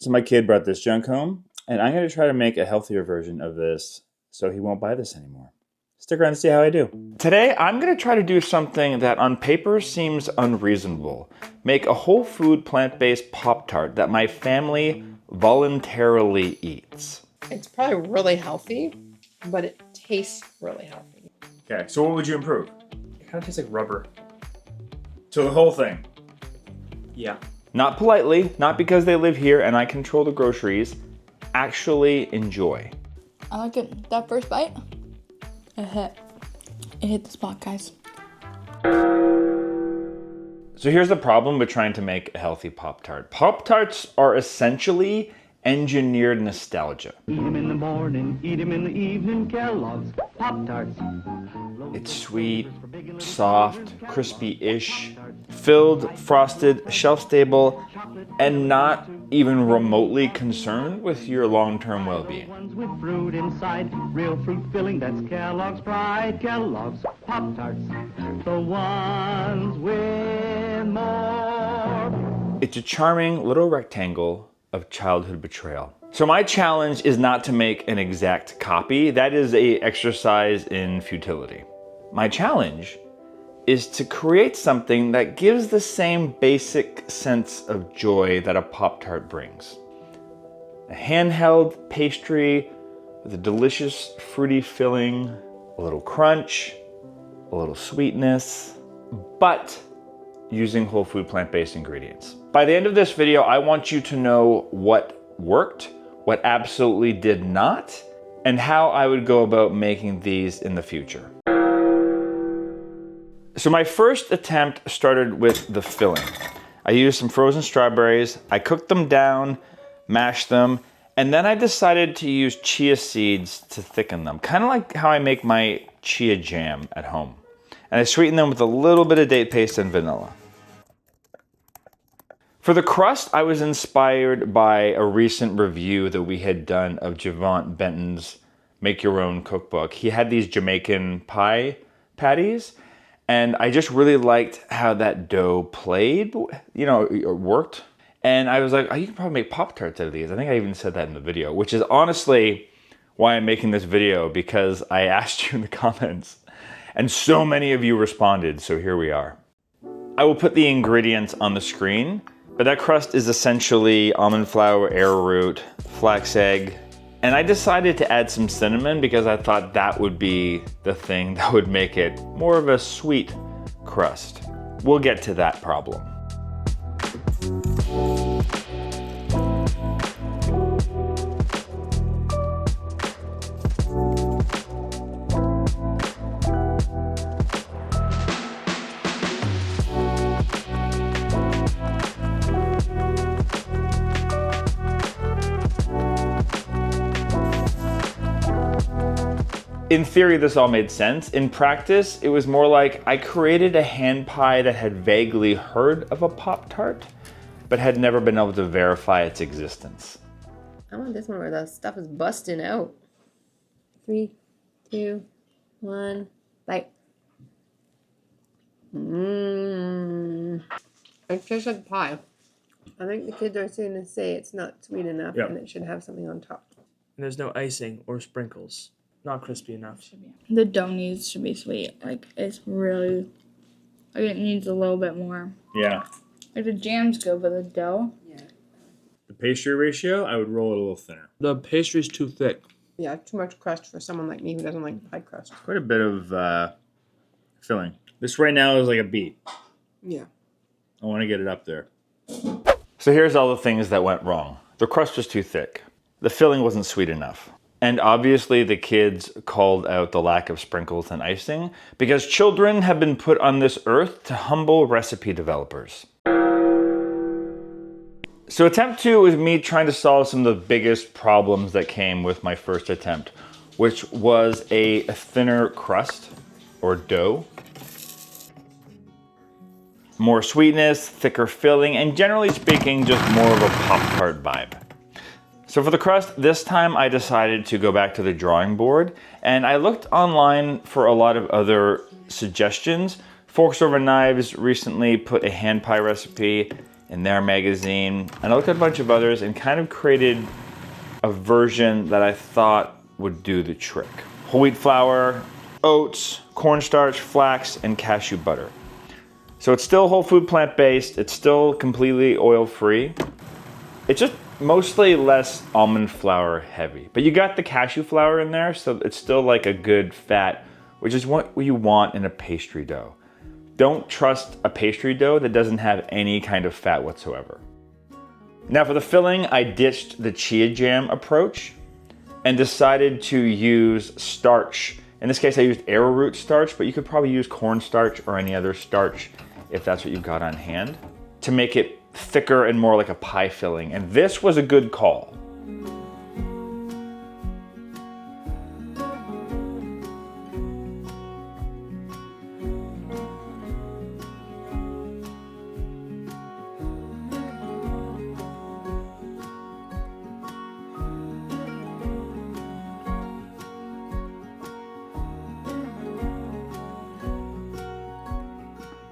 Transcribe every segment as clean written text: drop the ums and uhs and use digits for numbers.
So my kid brought this junk home, and I'm going to try to make a healthier version of this so he won't buy this anymore. Stick around to see how I do. Today, I'm going to try to do something that on paper seems unreasonable. Make a whole food plant-based Pop-Tart that my family voluntarily eats. It's probably really healthy, but it tastes really healthy. Okay, so what would you improve? It kind of tastes like rubber. So the whole thing? Yeah. Not politely, not because they live here and I control the groceries. Actually enjoy. I like it. That first bite, it hit the spot, guys. So here's the problem with trying to make a healthy Pop-Tart. Pop-Tarts are essentially engineered nostalgia. Eat 'em in the morning, eat 'em in the evening, Kellogg's Pop-Tarts. It's sweet, soft, crispy-ish, filled, frosted, shelf-stable, and not even remotely concerned with your long-term well-being. Ones with fruit inside, real fruit filling, that's Kellogg's pride. Kellogg's Pop-Tarts, the ones with more. It's a charming little rectangle of childhood betrayal. So my challenge is not to make an exact copy. That is an exercise in futility. My challenge is to create something that gives the same basic sense of joy that a Pop-Tart brings. A handheld pastry with a delicious fruity filling, a little crunch, a little sweetness, but using whole food plant-based ingredients. By the end of this video, I want you to know what worked, what absolutely did not, and how I would go about making these in the future. So my first attempt started with the filling. I used some frozen strawberries, I cooked them down, mashed them, and then I decided to use chia seeds to thicken them, kind of like how I make my chia jam at home. And I sweetened them with a little bit of date paste and vanilla. For the crust, I was inspired by a recent review that we had done of Javant Benton's Make Your Own cookbook. He had these Jamaican pie patties, and I just really liked how that dough played, worked. And I was like, oh, you can probably make Pop-Tarts out of these. I think I even said that in the video, which is honestly why I'm making this video, because I asked you in the comments, and so many of you responded, so here we are. I will put the ingredients on the screen, but that crust is essentially almond flour, arrowroot, flax egg, and I decided to add some cinnamon because I thought that would be the thing that would make it more of a sweet crust. We'll get to that problem. In theory, this all made sense. In practice, it was more like I created a hand pie that had vaguely heard of a Pop-Tart, but had never been able to verify its existence. I want this one where the stuff is busting out. 3, 2, 1, bite. It tastes like pie. I think the kids are going to say it's not sweet enough and it should have something on top. And there's no icing or sprinkles. Not crispy enough. The dough needs to be sweet. Like, it's really, like, it needs a little bit more. Yeah. Like, the jam's good, but the dough. Yeah. The pastry ratio, I would roll it a little thinner. The pastry's too thick. Yeah, too much crust for someone like me who doesn't like pie crust. Quite a bit of filling. This right now is like a B. Yeah. I want to get it up there. So here's all the things that went wrong. The crust was too thick. The filling wasn't sweet enough. And obviously the kids called out the lack of sprinkles and icing because children have been put on this earth to humble recipe developers. So attempt 2 was me trying to solve some of the biggest problems that came with my first attempt, which was a thinner crust or dough. More sweetness, thicker filling, and generally speaking, just more of a Pop-Tart vibe. So for the crust, this time I decided to go back to the drawing board, and I looked online for a lot of other suggestions. Forks Over Knives recently put a hand pie recipe, in their magazine, and I looked at a bunch of others and kind of created a version that I thought would do the trick. Whole wheat flour, oats, cornstarch, flax, and cashew butter. So it's still whole food plant-based, it's still completely oil-free. It's just mostly less almond flour heavy. But you got the cashew flour in there, so it's still like a good fat, which is what you want in a pastry dough. Don't trust a pastry dough that doesn't have any kind of fat whatsoever. Now for the filling, I ditched the chia jam approach and decided to use starch. In this case, I used arrowroot starch, but you could probably use cornstarch or any other starch if that's what you've got on hand, to make it thicker and more like a pie filling. And this was a good call.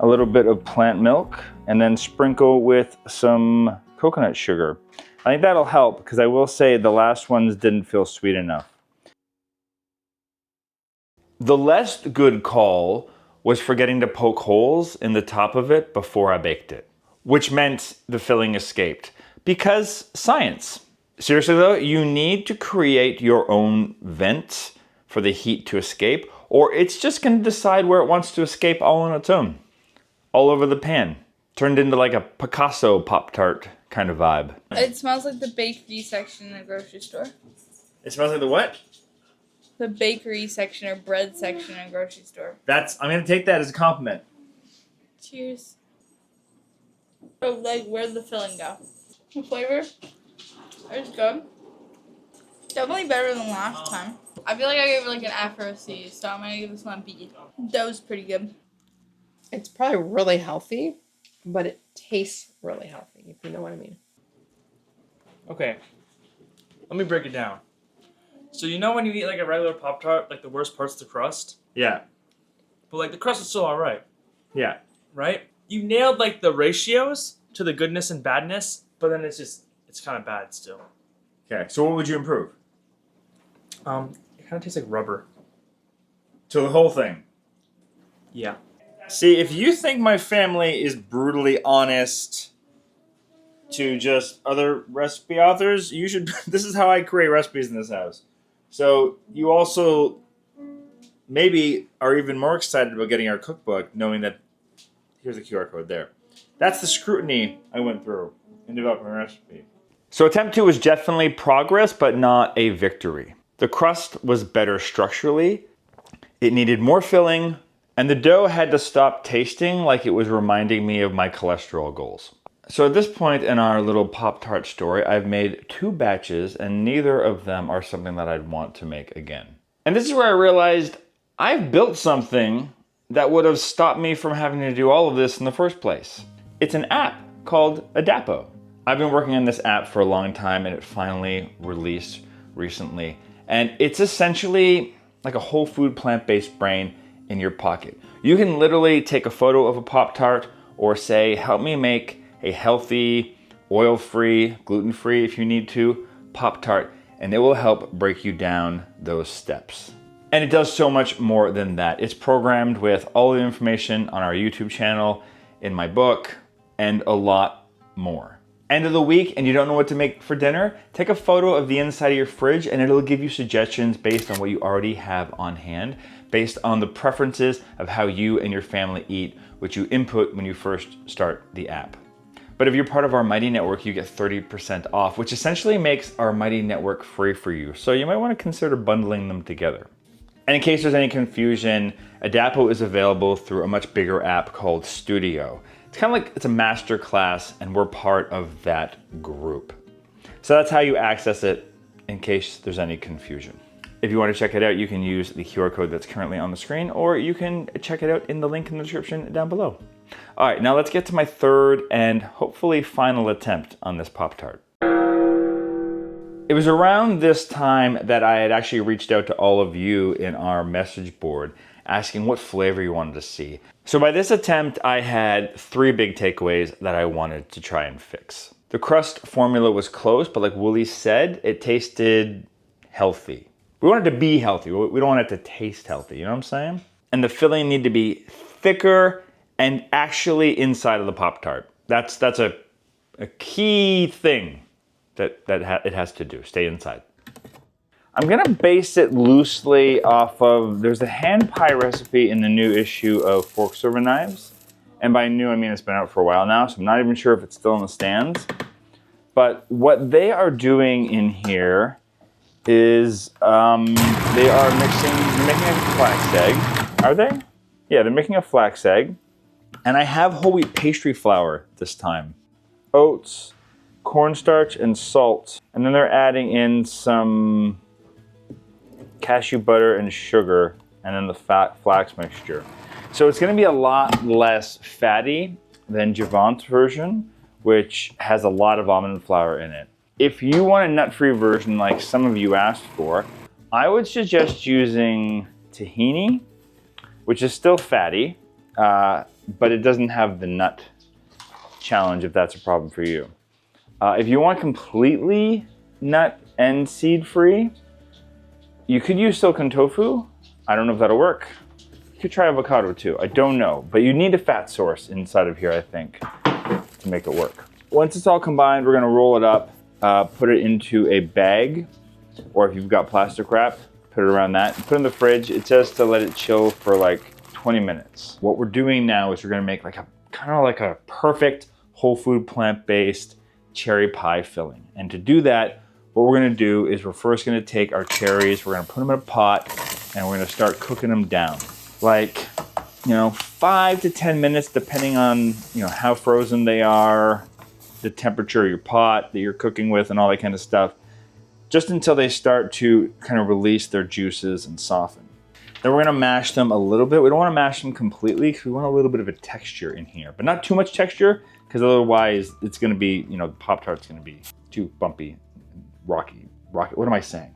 A little bit of plant milk, and then sprinkle with some coconut sugar. I think that'll help, because I will say the last ones didn't feel sweet enough. The less good call was forgetting to poke holes in the top of it before I baked it, which meant the filling escaped. Because science. Seriously though, you need to create your own vent for the heat to escape, or it's just going to decide where it wants to escape all on its own. All over the pan. Turned into like a Picasso Pop-Tart kind of vibe. It smells like the bakery section in a grocery store. It smells like the what? The bakery section or bread section in a grocery store. I'm gonna take that as a compliment. Cheers. Oh, like, where'd the filling go? The flavor is good. Definitely better than last time. I feel like I gave it like an F or a C, so I'm gonna give this one a B. That was pretty good. It's probably really healthy, but it tastes really healthy, if you know what I mean. Okay, let me break it down. So you know when you eat like a regular Pop-Tart, like the worst part's the crust? Yeah, But like the crust is still alright, yeah. right? You nailed like the ratios to the goodness and badness, but then it's kind of bad still. Okay, so what would you improve? It kind of tastes like rubber. To the whole thing. Yeah. See, if you think my family is brutally honest to just other recipe authors, you should. This is how I create recipes in this house. So you also maybe are even more excited about getting our cookbook, knowing that here's the QR code there. That's the scrutiny I went through in developing a recipe. So attempt 2 was definitely progress, but not a victory. The crust was better structurally. It needed more filling. And the dough had to stop tasting like it was reminding me of my cholesterol goals. So at this point in our little Pop-Tart story, I've made 2 batches and neither of them are something that I'd want to make again. And this is where I realized I've built something that would have stopped me from having to do all of this in the first place. It's an app called Adapo. I've been working on this app for a long time and it finally released recently. And it's essentially like a whole food plant-based brain in your pocket. You can literally take a photo of a Pop-Tart or say, help me make a healthy, oil-free, gluten-free if you need to, Pop-Tart, and it will help break you down those steps. And it does so much more than that. It's programmed with all the information on our YouTube channel, in my book, and a lot more. End of the week and you don't know what to make for dinner? Take a photo of the inside of your fridge and it'll give you suggestions based on what you already have on hand, based on the preferences of how you and your family eat, which you input when you first start the app. But if you're part of our Mighty Network, you get 30% off, which essentially makes our Mighty Network free for you. So you might want to consider bundling them together. And in case there's any confusion, Adapo is available through a much bigger app called Studio. It's kind of like it's a master class and we're part of that group. So that's how you access it in case there's any confusion. If you want to check it out, you can use the QR code that's currently on the screen, or you can check it out in the link in the description down below. All right, now let's get to my third and hopefully final attempt on this Pop-Tart. It was around this time that I had actually reached out to all of you in our message board asking what flavor you wanted to see. So by this attempt, I had 3 big takeaways that I wanted to try and fix. The crust formula was close, but like Wooly said, it tasted healthy. We want it to be healthy. We don't want it to taste healthy, you know what I'm saying? And the filling needed to be thicker and actually inside of the Pop-Tart. That's a key thing that it has to do, stay inside. I'm gonna base it loosely off of, there's a hand pie recipe in the new issue of Forks Over Knives. And by new, I mean it's been out for a while now, so I'm not even sure if it's still in the stands. But what they are doing in here is they are making a flax egg. Are they? Yeah, they're making a flax egg. And I have whole wheat pastry flour this time. Oats, cornstarch, and salt. And then they're adding in some cashew butter and sugar, and then the flax mixture. So it's gonna be a lot less fatty than Javant's version, which has a lot of almond flour in it. If you want a nut-free version like some of you asked for, I would suggest using tahini, which is still fatty, but it doesn't have the nut challenge if that's a problem for you. If you want completely nut and seed free, you could use silken tofu. I don't know if that'll work. You could try avocado too, I don't know. But you need a fat source inside of here, I think, to make it work. Once it's all combined, we're gonna roll it up, put it into a bag, or if you've got plastic wrap, put it around that, put it in the fridge. It says to let it chill for like 20 minutes. What we're doing now is we're gonna make like kind of like a perfect whole food plant-based cherry pie filling. And to do that, what we're gonna do is we're first gonna take our cherries, we're gonna put them in a pot, and we're gonna start cooking them down. Like, 5 to 10 minutes, depending on, how frozen they are, the temperature of your pot that you're cooking with, and all that kind of stuff, just until they start to kind of release their juices and soften. Then we're gonna mash them a little bit. We don't wanna mash them completely because we want a little bit of a texture in here, but not too much texture, because otherwise it's gonna be, the Pop-Tart's gonna be too bumpy. Rocky, what am I saying?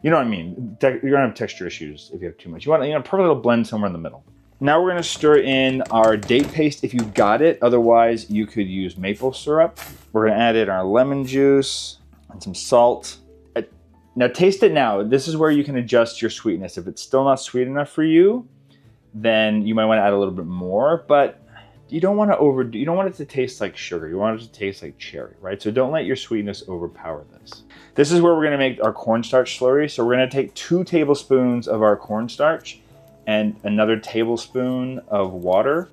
You know what I mean? You're gonna have texture issues if you have too much. You want a perfect little blend somewhere in the middle. Now we're gonna stir in our date paste if you've got it. Otherwise, you could use maple syrup. We're gonna add in our lemon juice and some salt. Now taste it now. This is where you can adjust your sweetness. If it's still not sweet enough for you, then you might wanna add a little bit more, but you don't want to overdo, you don't want it to taste like sugar. You want it to taste like cherry, right? So don't let your sweetness overpower this. This is where we're gonna make our cornstarch slurry. So we're gonna take 2 tablespoons of our cornstarch and another tablespoon of water.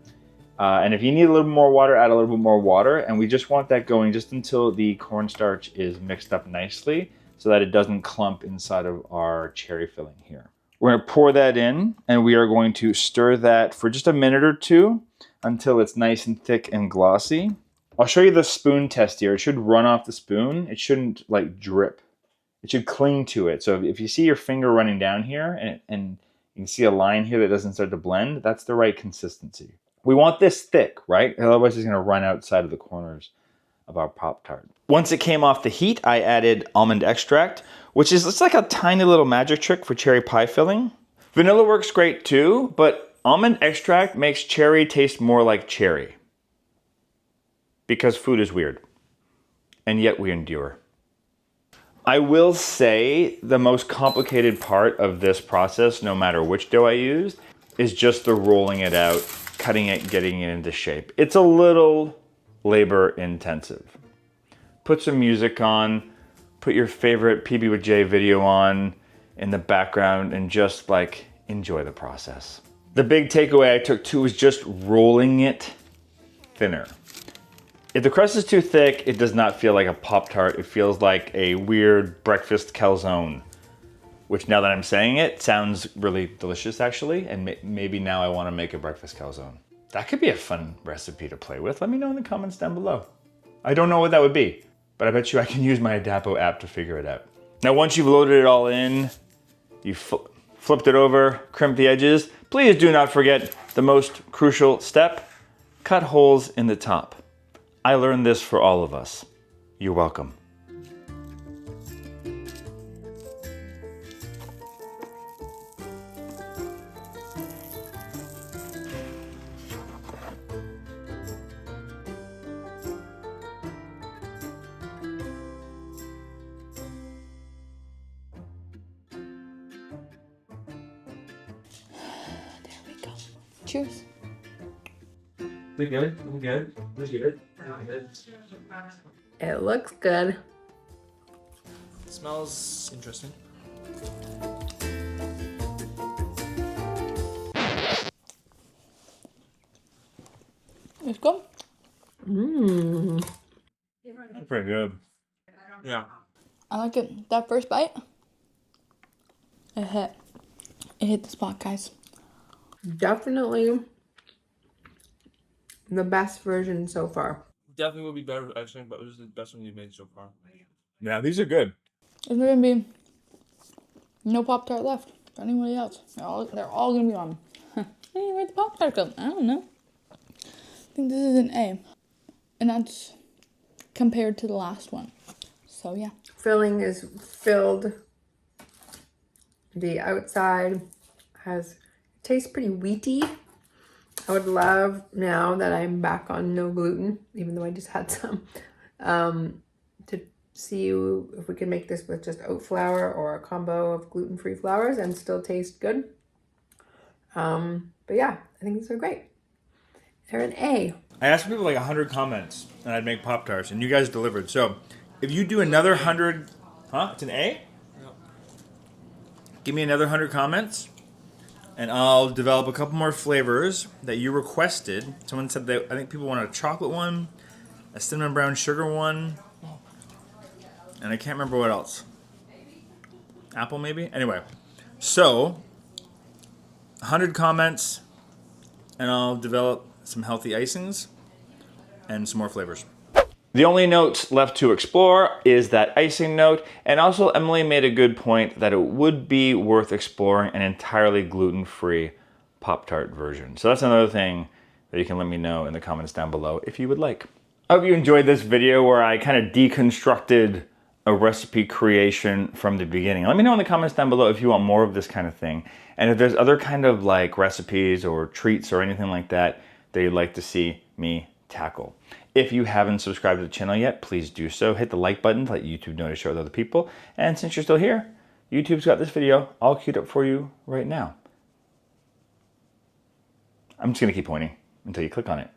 And if you need a little bit more water, add a little bit more water. And we just want that going just until the cornstarch is mixed up nicely so that it doesn't clump inside of our cherry filling here. We're gonna pour that in, and we are going to stir that for just a minute or 2 until it's nice and thick and glossy. I'll show you the spoon test here. It should run off the spoon. It shouldn't like drip. It should cling to it. So if you see your finger running down here and you can see a line here that doesn't start to blend, that's the right consistency. We want this thick, right? Otherwise it's gonna run outside of the corners of our Pop-Tart. Once it came off the heat, I added almond extract, which is, it's like a tiny little magic trick for cherry pie filling. Vanilla works great too, but almond extract makes cherry taste more like cherry. Because food is weird. And yet we endure. I will say the most complicated part of this process, no matter which dough I used, is just the rolling it out, cutting it, getting it into shape. It's a little labor intensive. Put some music on, put your favorite PB with J video on in the background, and just like enjoy the process. The big takeaway I took too was just rolling it thinner. If the crust is too thick, it does not feel like a Pop-Tart. It feels like a weird breakfast calzone, which now that I'm saying it, sounds really delicious actually, and maybe now I want to make a breakfast calzone. That could be a fun recipe to play with. Let me know in the comments down below. I don't know what that would be, but I bet you I can use my Adapo app to figure it out. Now once you've loaded it all in, you flipped it over, crimped the edges, please do not forget the most crucial step, cut holes in the top. I learned this for all of us. You're welcome. Cheers. We good? We good? We good? It looks good. Smells interesting. It's good. Mmm. Pretty good. Yeah. I like it. That first bite, it hit the spot, guys. Definitely the best version so far. Definitely would be better with ice cream, but it was the best one you've made so far. Yeah, these are good. There's gonna be no Pop-Tart left for anybody else. They're all gonna be gone. Hey, where'd the Pop-Tart go? I don't know. I think this is an A. And that's compared to the last one. So yeah. Filling is filled. The outside tastes pretty wheaty. I would love, now that I'm back on no gluten, even though I just had some, to see if we can make this with just oat flour or a combo of gluten-free flours and still taste good. But yeah, I think these are great. They're an A. I asked people like 100 comments, and I'd make Pop-Tarts, and you guys delivered. So, if you do another 100, It's an A? Yeah. Give me another 100 comments, and I'll develop a couple more flavors that you requested. Someone said that I think people wanted a chocolate one, a cinnamon brown sugar one, and I can't remember what else. Apple maybe? Anyway, so 100 comments, and I'll develop some healthy icings and some more flavors. The only notes left to explore is that icing note, and also Emily made a good point that it would be worth exploring an entirely gluten-free Pop-Tart version. So that's another thing that you can let me know in the comments down below if you would like. I hope you enjoyed this video where I kind of deconstructed a recipe creation from the beginning. Let me know in the comments down below if you want more of this kind of thing, and if there's other kind of like recipes or treats or anything like that that you'd like to see me tackle. If you haven't subscribed to the channel yet, please do so. Hit the like button to let YouTube know to share with other people. And since you're still here, YouTube's got this video all queued up for you right now. I'm just gonna keep pointing until you click on it.